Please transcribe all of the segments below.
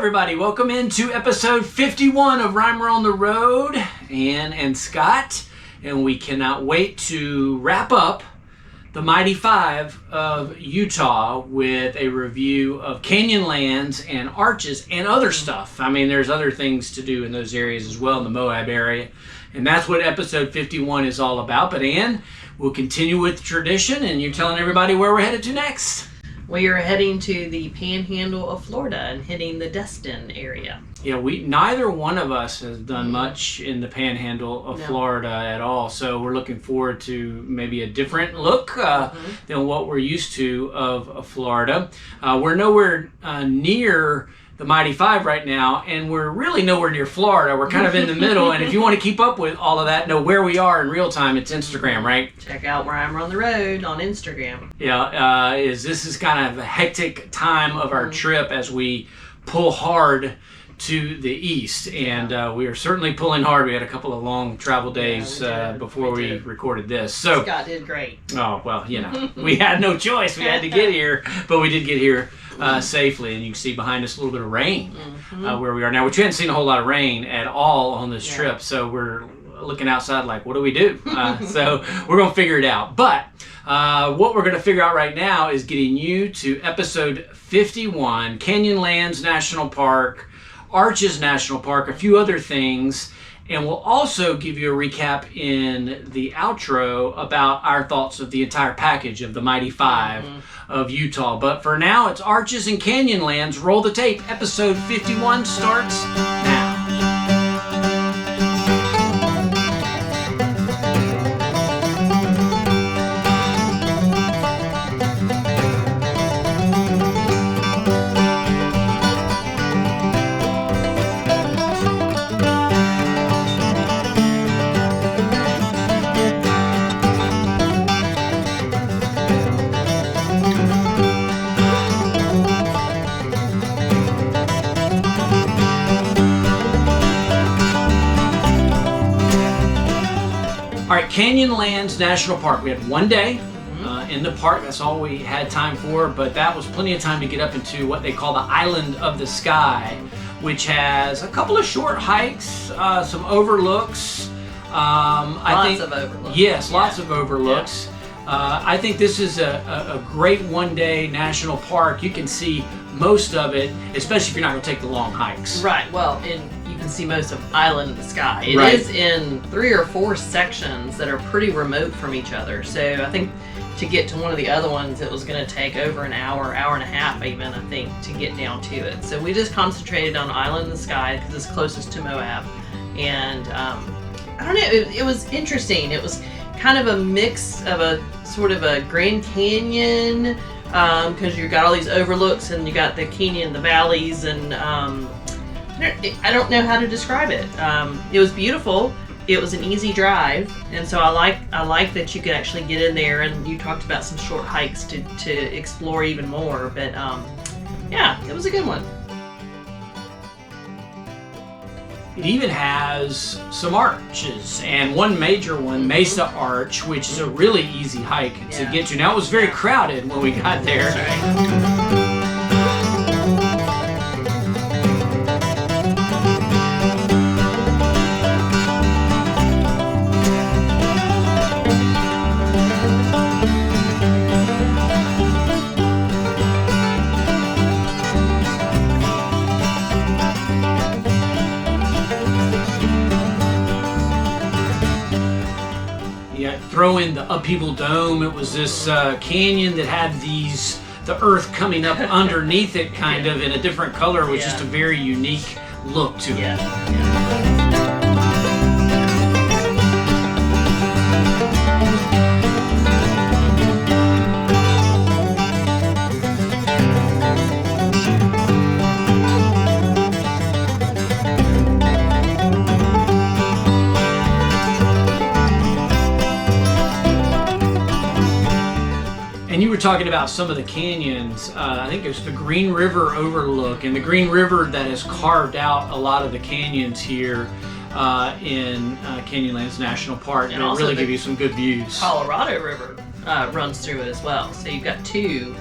everybody. Welcome into episode 51 of Rhymer on the Road. Ann and Scott. And we cannot wait to wrap up the Mighty Five of Utah with a review of Canyonlands and Arches and other stuff. I mean, there's other things to do in those areas as well, in the Moab area. And that's what episode 51 is all about. But Ann, we'll continue with tradition, and you're telling everybody where we're headed to next. We are heading to the panhandle of Florida and hitting the Destin area. Yeah, neither one of us has done much in the panhandle of Florida at all, so we're looking forward to maybe a different look than what we're used to of Florida. We're nowhere near the Mighty Five right now, and we're really nowhere near Florida. We're kind of in the middle, and if you want to keep up with all of that, know where we are in real time, it's Instagram, right? Check out Rhymer on the Road on Instagram. Yeah, this is kind of a hectic time of our trip as we pull hard to the east, and we are certainly pulling hard. We had a couple of long travel days before we recorded this. So Scott did great. Oh, well, you know, we had no choice. We had to get here, but we did get here safely, and you can see behind us a little bit of rain where we are now, which we hadn't seen a whole lot of rain at all on this trip, so we're looking outside like, what do we do? So we're going to figure it out. But what we're going to figure out right now is getting you to episode 51, Canyonlands National Park, Arches National Park, a few other things, and we'll also give you a recap in the outro about our thoughts of the entire package of the Mighty Five of Utah. But for now, it's Arches and Canyonlands. Roll the tape. Episode 51 starts now. All right, Canyonlands National Park. We had one day in the park. That's all we had time for, but that was plenty of time to get up into what they call the Island of the Sky, which has a couple of short hikes, some overlooks. Lots of overlooks. Yes, lots of overlooks. Yeah. I think this is a great one-day national park. You can see most of it, especially if you're not going to take the long hikes. Right, well, and you can see most of Island of the Sky. It is in 3 or 4 sections that are pretty remote from each other. So I think to get to one of the other ones, it was going to take over an hour, hour and a half even, I think, to get down to it. So we just concentrated on Island of the Sky because it's closest to Moab. And I don't know, it was interesting. It was kind of a mix of a sort of a Grand Canyon, because you got all these overlooks and you got the canyon, the valleys, and I don't know how to describe it. It was beautiful. It was an easy drive, and so I like that you could actually get in there, and you talked about some short hikes to explore even more. But yeah, it was a good one. It even has some arches, and one major one, Mesa Arch, which is a really easy hike to get to. Now, it was very crowded when we got there. Throw in the upheaval dome. It was this canyon that had the earth coming up underneath it, kind of in a different color, with just a very unique look to it. And you were talking about some of the canyons. I think it's the Green River overlook, and the Green River that has carved out a lot of the canyons here in Canyonlands National Park. And it'll really give you some good views. Colorado River runs through it as well. So you've got two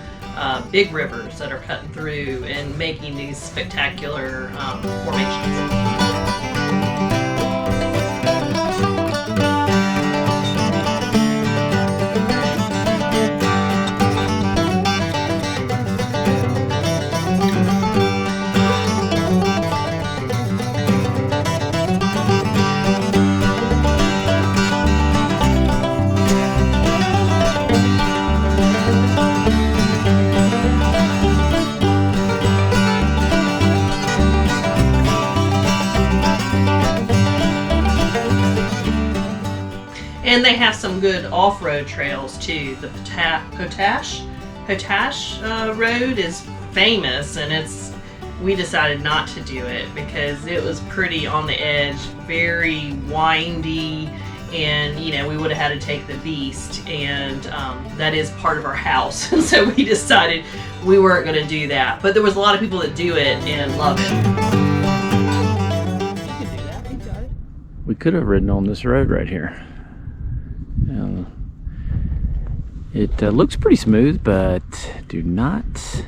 big rivers that are cutting through and making these spectacular formations. And they have some good off-road trails too. The Potash Road is famous, and we decided not to do it because it was pretty on the edge, very windy, and we would have had to take the Beast, and that is part of our house. And so we decided we weren't going to do that. But there was a lot of people that do it and love it. You can do that. You got it. We could have ridden on this road right here. It looks pretty smooth, but do not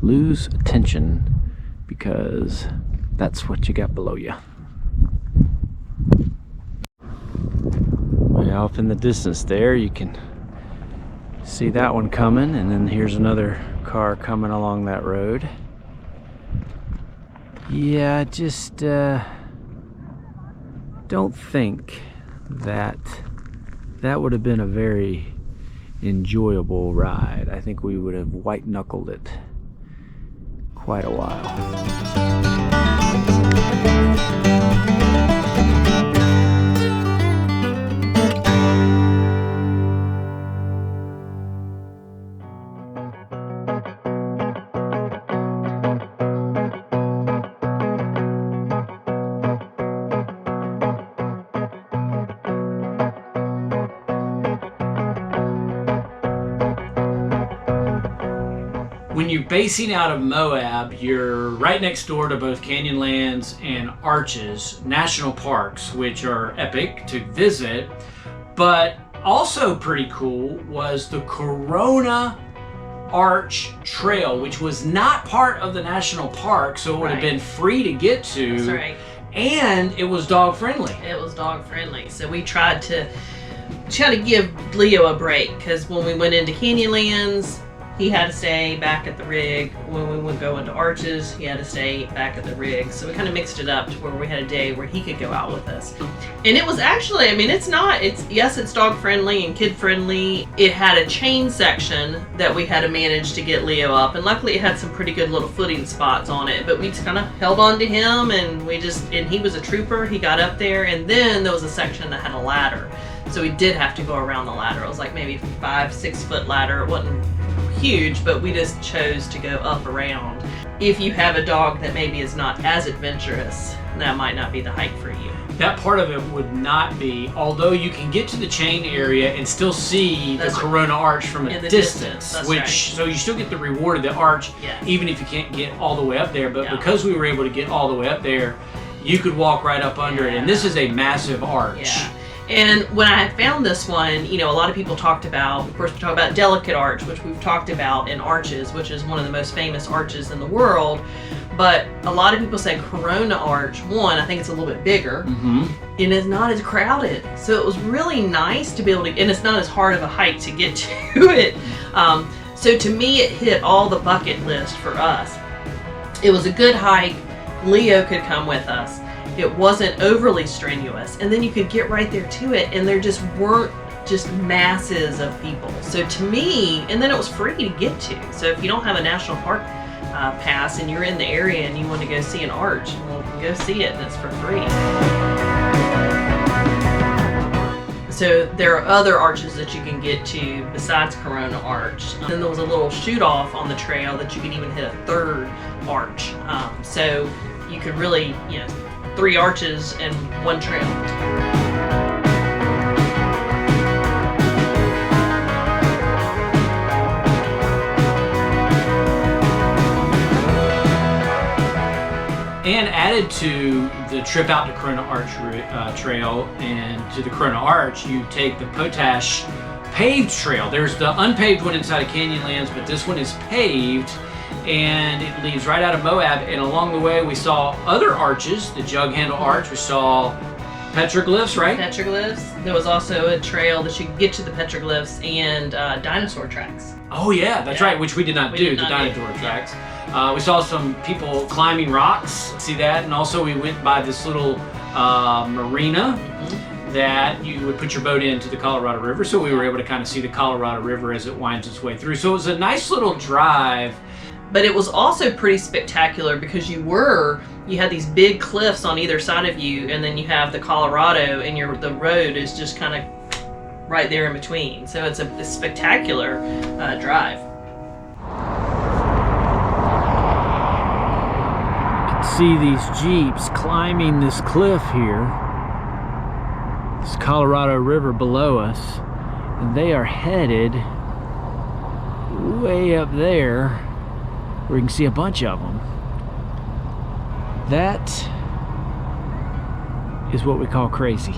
lose attention because that's what you got below you. Way off in the distance there, you can see that one coming, and then here's another car coming along that road. Yeah, just don't think that would have been a very enjoyable ride. I think we would have white knuckled it quite a while. When you're basing out of Moab, you're right next door to both Canyonlands and Arches national parks, which are epic to visit, but also pretty cool was the Corona Arch Trail, which was not part of the national park, so it would have been free to get to. That's right. And it was dog friendly. It was dog friendly, so we tried to give Leo a break, because when we went into Canyonlands, he had to stay back at the rig. When we would go into Arches, he had to stay back at the rig. So we kind of mixed it up to where we had a day where he could go out with us. And it was actually, yes, it's dog friendly and kid friendly. It had a chain section that we had to manage to get Leo up. And luckily it had some pretty good little footing spots on it. But we just kind of held on to him, and he was a trooper. He got up there, and then there was a section that had a ladder. So we did have to go around the ladder. It was like maybe 5-6 foot ladder. It wasn't huge, but we just chose to go up around. If you have a dog that maybe is not as adventurous, that might not be the hike for you. That part of it would not be, although you can get to the chain area and still see the Corona Arch from a distance, so you still get the reward of the arch, even if you can't get all the way up there. But because we were able to get all the way up there, you could walk right up under it, and this is a massive arch. Yeah. And when I found this one, a lot of people talked about, of course, we talk about Delicate Arch, which we've talked about in Arches, which is one of the most famous arches in the world. But a lot of people say Corona Arch, one, I think it's a little bit bigger, and it's not as crowded. So it was really nice to be able to, and it's not as hard of a hike to get to it. So to me, it hit all the bucket list for us. It was a good hike. Leo could come with us. It wasn't overly strenuous, and then you could get right there to it, and there just weren't just masses of people. So to me, and then it was free to get to. So if you don't have a national park pass and you're in the area and you want to go see an arch, well, go see it, and it's for free. So there are other arches that you can get to besides Corona Arch. Then there was a little shoot off on the trail that you could even hit a third arch. So you could really, 3 arches and 1 trail. And added to the trip out to Corona Arch Trail and to the Corona Arch, you take the Potash paved trail. There's the unpaved one inside of Canyonlands, but this one is paved, and it leads right out of Moab. And along the way, we saw other arches, the Jug Handle Arch. We saw petroglyphs, right? Petroglyphs. There was also a trail that you could get to the petroglyphs and dinosaur tracks. Oh yeah, that's right, which we did not do, the dinosaur tracks. We saw some people climbing rocks, see that, and also we went by this little marina that you would put your boat into the Colorado River, so we were able to kind of see the Colorado River as it winds its way through. So it was a nice little drive. But it was also pretty spectacular because you had these big cliffs on either side of you, and then you have the Colorado, and the road is just kind of right there in between. So it's a spectacular drive. You can see these Jeeps climbing this cliff here. This Colorado River below us, and they are headed way up there where you can see a bunch of them. That is what we call crazy.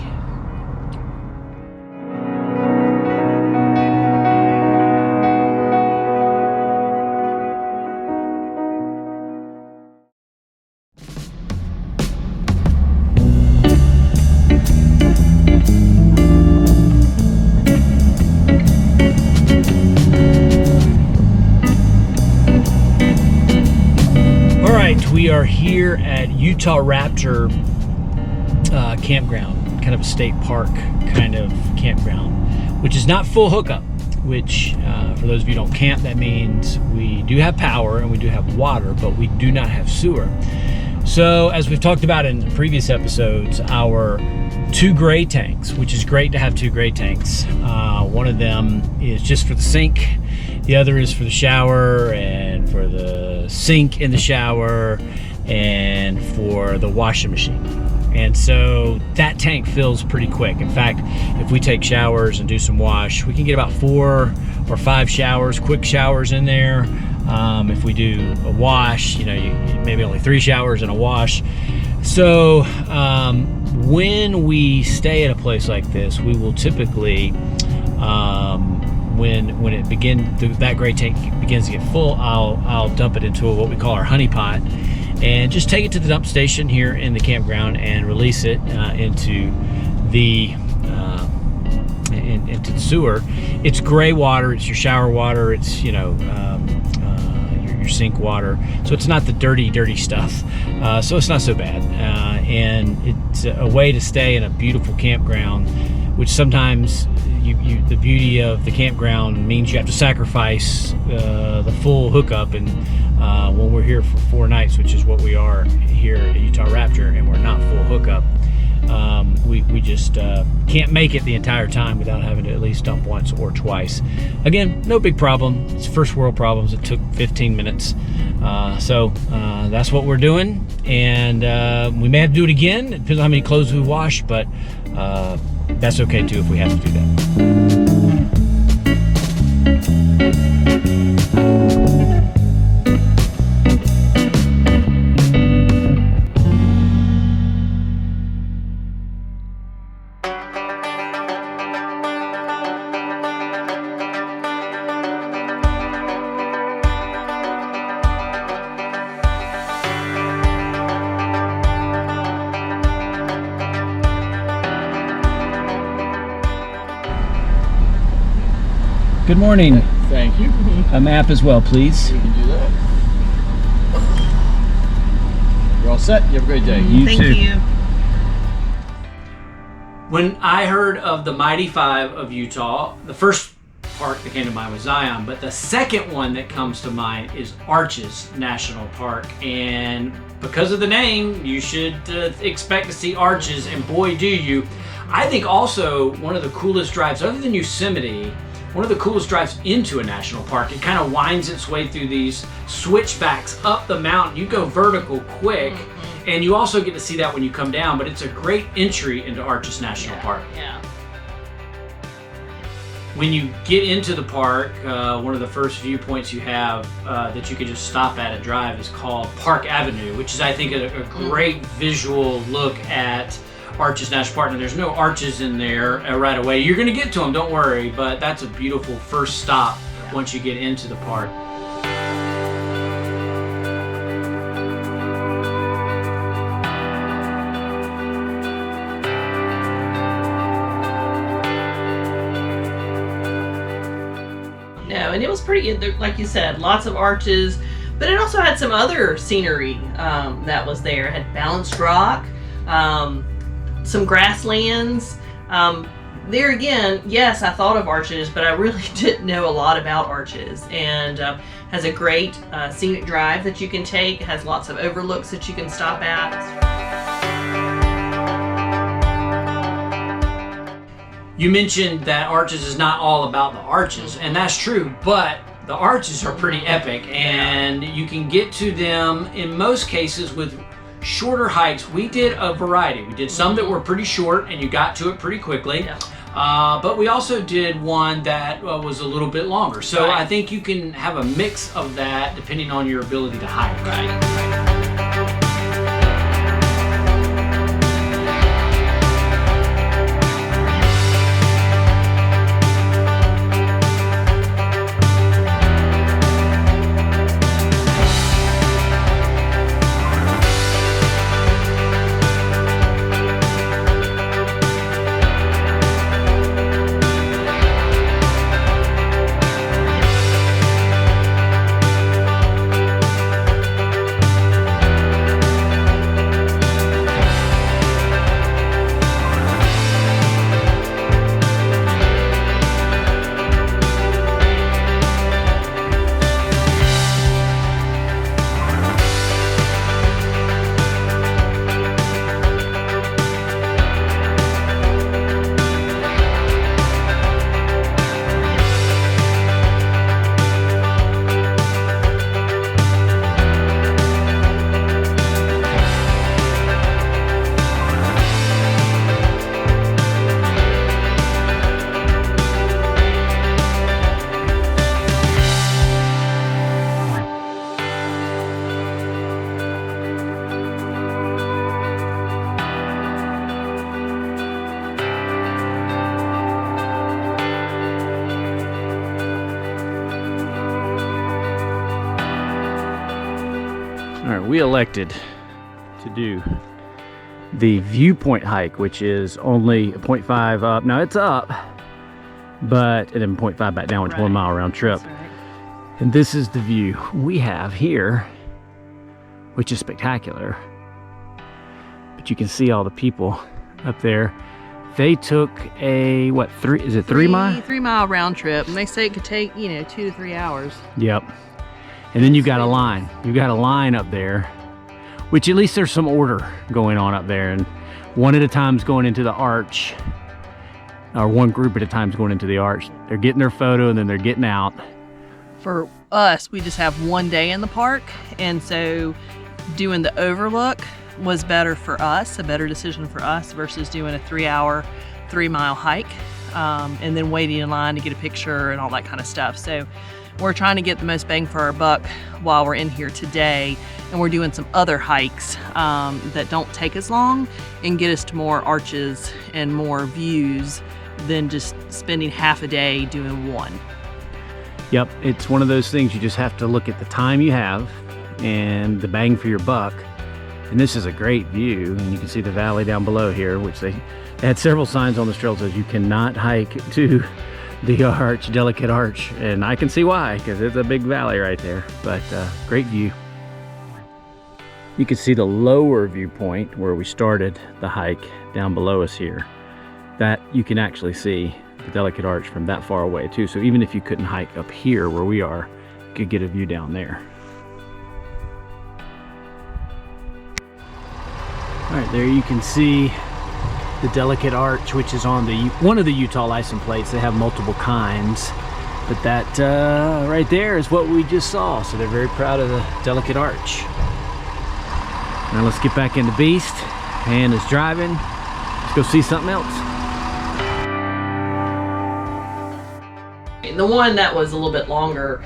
We are here at Utahraptor campground, kind of a state park kind of campground, which is not full hookup, which for those of you who don't camp, that means we do have power and we do have water, but we do not have sewer. So as we've talked about in previous episodes, our 2 gray tanks, which is great to have 2 gray tanks. One of them is just for the sink. The other is for the shower and for the sink in the shower and for the washing machine. And so that tank fills pretty quick. In fact, if we take showers and do some wash, we can get about 4 or 5 showers, quick showers in there. If we do a wash, maybe only 3 showers and a wash. So when we stay at a place like this, we will typically, when it that gray tank begins to get full, I'll dump it into what we call our honey pot, and just take it to the dump station here in the campground and release it into the sewer. It's gray water. It's your shower water. It's your sink water. So it's not the dirty stuff. So it's not so bad. And it's a way to stay in a beautiful campground, which sometimes the beauty of the campground means you have to sacrifice the full hookup. And when we're here for 4 nights, which is what we are here at Utahraptor, and we're not full hookup, we just can't make it the entire time without having to at least dump once or twice. Again, no big problem. It's first world problems. It took 15 minutes. So that's what we're doing. And we may have to do it again. It depends on how many clothes we wash, but that's okay too if we have to do that. Good morning. Thank you. A map as well, please. We can do that. You're all set. You have a great day. Thank you. When I heard of the Mighty 5 of Utah, the first park that came to mind was Zion, but the second one that comes to mind is Arches National Park. And because of the name, you should expect to see arches, and boy do you. I think also one of the coolest drives, other than Yosemite, one of the coolest drives into a national park. It kind of winds its way through these switchbacks up the mountain. You go vertical quick, and you also get to see that when you come down, but it's a great entry into Arches National Park. Yeah. When you get into the park, one of the first viewpoints you have that you can just stop at and drive is called Park Avenue, which is, I think, a great visual look at Arches National Park. Now, there's no arches in there right away. You're going to get to them, don't worry, but that's a beautiful first stop once you get into the park. And it was pretty, like you said, lots of arches, but it also had some other scenery that was there. It had balanced rock, some grasslands. There again, yes, I thought of arches, but I really didn't know a lot about arches. And has a great scenic drive that you can take. It has lots of overlooks that you can stop at. You mentioned that Arches is not all about the arches, and that's true, but the arches are pretty epic, and you can get to them in most cases with shorter hikes. We did a variety. We did some that were pretty short, and you got to it pretty quickly, but we also did one that was a little bit longer. So I think you can have a mix of that depending on your ability to hike. Right. We elected to do the viewpoint hike, which is only a 0.5 up. Now it's up, but and then 0.5 back down, which 1 mile round trip. And this is the view we have here, which is spectacular. But you can see all the people up there. They took a what, 3 mile? 3 mile round trip, and they say it could take 2 to 3 hours. Yep. And then you got a line. You got a line up there, which at least there's some order going on up there. And one at a time's going into the arch, or one group at a time's going into the arch. They're getting their photo and then they're getting out. For us, we just have 1 day in the park, and so doing the overlook was better for us, a better decision for us versus doing a 3 hour, 3 mile hike, and then waiting in line to get a picture and all that kind of stuff. So we're trying to get the most bang for our buck while we're in here today, and we're doing some other hikes that don't take as long and get us to more arches and more views than just spending half a day doing one. Yep, it's one of those things you just have to look at the time you have and the bang for your buck. And this is a great view, and you can see the valley down below here, which they had several signs on this trail that says you cannot hike to the arch, Delicate Arch, and I can see why, because it's a big valley right there. But great view. You can see the lower viewpoint where we started the hike down below us here. That you can actually see the Delicate Arch from that far away too. So even if you couldn't hike up here where we are, you could get a view down there. All right, there you can see the Delicate Arch, which is on one of the Utah license plates. They have multiple kinds, but that right there is what we just saw. So they're very proud of the Delicate Arch. Now let's get back into Beast. Hannah's driving. Let's go see something else. The one that was a little bit longer,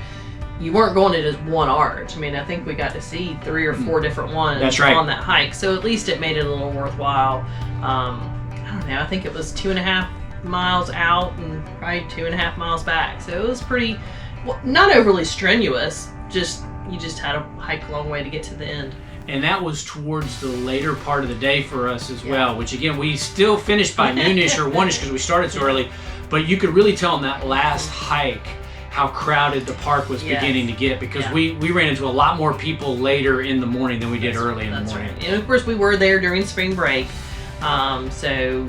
you weren't going to just one arch. I mean, I think we got to see 3 or 4 different ones That's right. on that hike. So at least it made it a little worthwhile. I don't know, I think it was 2.5 miles out and probably 2.5 miles back. So it was pretty, well, not overly strenuous, you just had to hike a long way to get to the end. And that was towards the later part of the day for us as well, which again, we still finished by noonish or one-ish because we started so early, but you could really tell in that last hike how crowded the park was beginning to get, because we ran into a lot more people later in the morning than we did early in the morning. Right. And of course we were there during spring break, so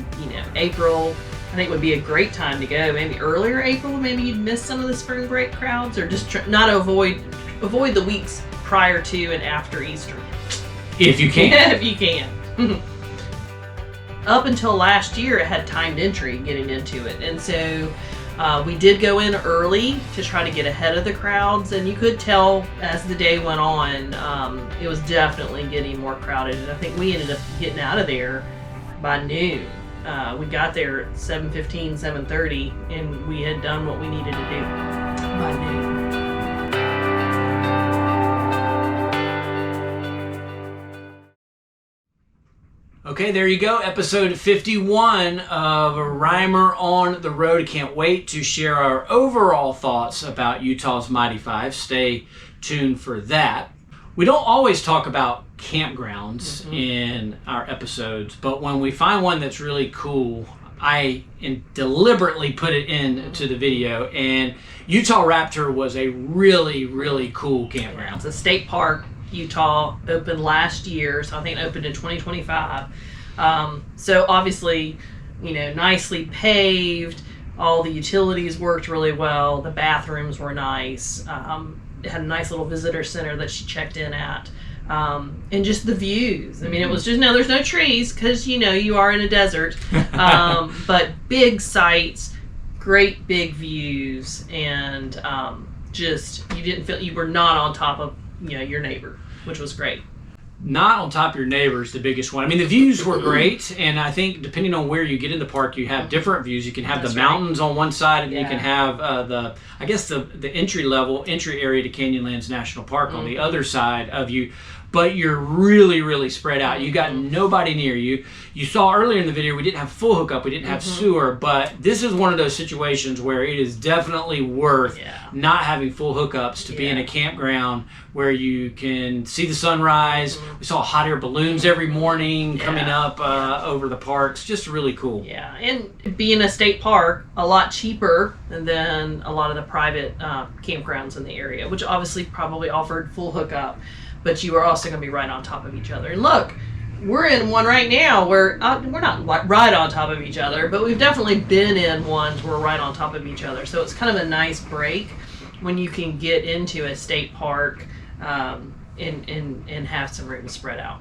April I think would be a great time to go. Maybe earlier April, maybe you'd miss some of the spring break crowds, or just not avoid the weeks prior to and after Easter. If you can. If you can. Up until last year, it had timed entry getting into it. And so we did go in early to try to get ahead of the crowds. And you could tell as the day went on, it was definitely getting more crowded. And I think we ended up getting out of there by noon. We got there at 7:15, 7:30, and we had done what we needed to do by noon. Okay, there you go. Episode 51 of Reimer on the Road. I can't wait to share our overall thoughts about Utah's Mighty Five. Stay tuned for that. We don't always talk about campgrounds in our episodes, but when we find one that's really cool, I deliberately put it into the video, and Utahraptor was a really, really cool campground. It's a state park. Utah opened last year, so I think it opened in 2025. So obviously, nicely paved. All the utilities worked really well. The bathrooms were nice. It had a nice little visitor center that she checked in at. And just the views. I mean, it was just, there's no trees because, you are in a desert. But big sites, great big views, and you didn't feel you were not on top of your neighbor, which was great. Not on top of your neighbor is the biggest one. I mean, the views were great, and I think depending on where you get in the park, you have different views. You can have the mountains on one side, and you can have the entry area to Canyonlands National Park on the other side of you. But you're really, really spread out. You got nobody near you. You saw earlier in the video we didn't have full hookup, we didn't have sewer, but this is one of those situations where it is definitely worth not having full hookups to be in a campground where you can see the sunrise. We saw hot air balloons every morning coming up over the parks. Just really cool. Yeah, and being a state park, a lot cheaper than a lot of the private campgrounds in the area, which obviously probably offered full hookup. But you are also going to be right on top of each other. And look, we're in one right now where we're not right on top of each other, but we've definitely been in ones where we're right on top of each other. So it's kind of a nice break when you can get into a state park and have some room spread out.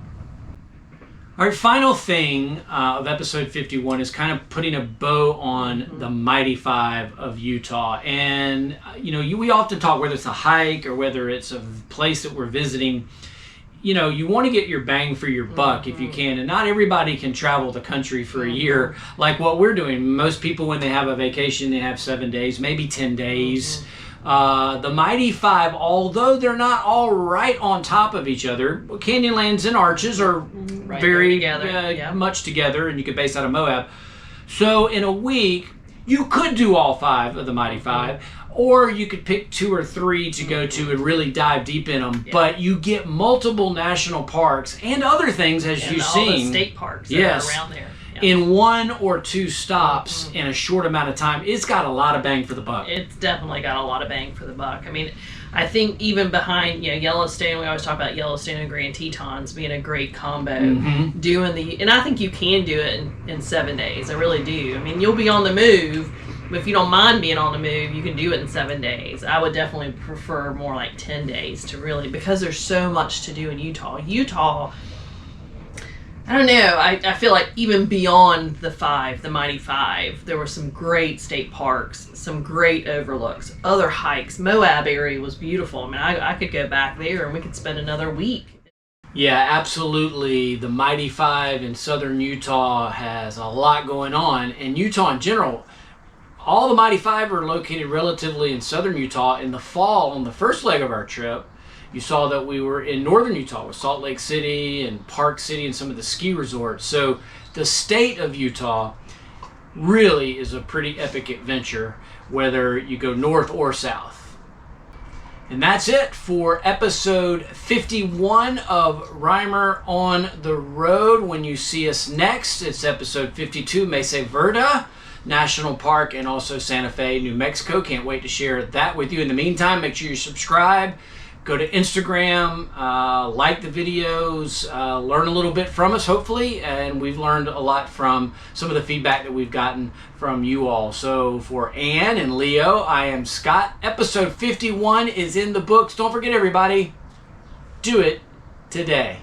All right, final thing of episode 51 is kind of putting a bow on the Mighty Five of Utah. And, we often talk, whether it's a hike or whether it's a place that we're visiting, you want to get your bang for your buck if you can. And not everybody can travel the country for a year like what we're doing. Most people, when they have a vacation, they have 7 days, maybe 10 days. The Mighty Five, although they're not all right on top of each other, Canyonlands and Arches are very much together, and you can base out of Moab. So in a week, you could do all 5 of the Mighty Five, or you could pick 2 or 3 to go to and really dive deep in them. But you get multiple national parks and other things, as you've seen. All the state parks that are around there. In 1 or 2 stops in a short amount of time. It's got a lot of bang for the buck. It's definitely got a lot of bang for the buck. I mean, I think even behind Yellowstone, we always talk about Yellowstone and Grand Tetons being a great combo. And I think you can do it in 7 days. I really do. I mean, you'll be on the move. If you don't mind being on the move, you can do it in 7 days. I would definitely prefer more like 10 days to really, because there's so much to do in Utah. I don't know. I feel like even beyond the Mighty Five, there were some great state parks, some great overlooks, other hikes. Moab area was beautiful. I mean, I could go back there and we could spend another week. Yeah, absolutely. The Mighty Five in southern Utah has a lot going on. And Utah in general, All the Mighty Five are located relatively in southern Utah. In the fall, on the first leg of our trip, you saw that we were in northern Utah with Salt Lake City and Park City and some of the ski resorts. So the state of Utah really is a pretty epic adventure, whether you go north or south. And that's it for episode 51 of Reimer on the Road. When you see us next, it's episode 52, Mesa Verde National Park, and also Santa Fe, New Mexico. Can't wait to share that with you. In the meantime, make sure you subscribe. Go to Instagram, like the videos, learn a little bit from us, hopefully. And we've learned a lot from some of the feedback that we've gotten from you all. So for Ann and Leo, I am Scott. Episode 51 is in the books. Don't forget, everybody, do it today.